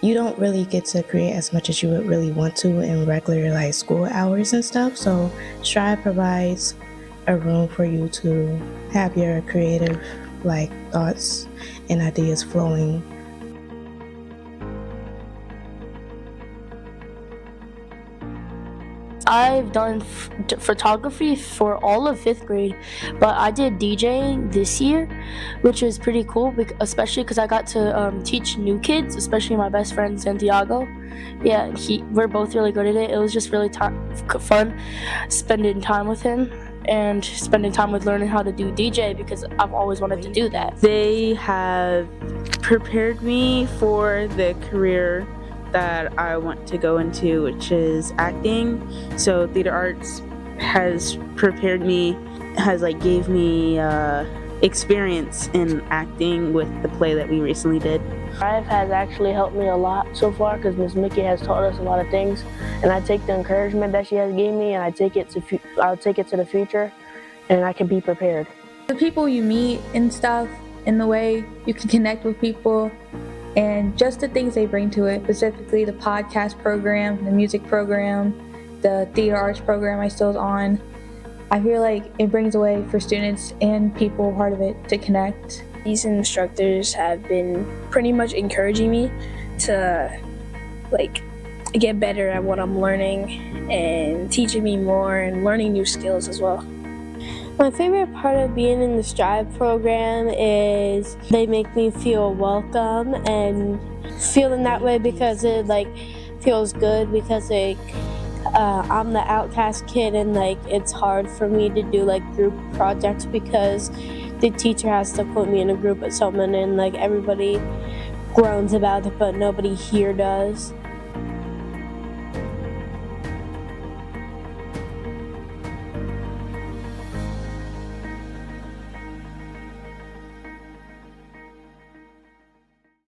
you don't really get to create as much as you would really want to in regular like school hours and stuff. So Strive provides a room for you to have your creative like thoughts and ideas flowing. I've done photography for all of 5th grade, but I did DJing this year, which was pretty cool, especially because I got to teach new kids, especially my best friend Santiago. Yeah, we're both really good at it. It was just really fun spending time with him and spending time with learning how to do DJ because I've always wanted to do that. They have prepared me for the career that I want to go into, which is acting. So theater arts has prepared me, gave me experience in acting with the play that we recently did. Strive has actually helped me a lot so far because Miss Mickey has taught us a lot of things, and I take the encouragement that she has given me and I'll take it to the future, and I can be prepared. The people you meet and stuff, and the way you can connect with people, and just the things they bring to it, specifically the podcast program, the music program, the theater arts program I still on. I feel like it brings a way for students and people part of it to connect. These instructors have been pretty much encouraging me to get better at what I'm learning and teaching me more and learning new skills as well. My favorite part of being in the Strive program is they make me feel welcome, and feeling that way because it feels good because I'm the outcast kid, and it's hard for me to do group projects because the teacher has to put me in a group with someone, and everybody groans about it but nobody here does.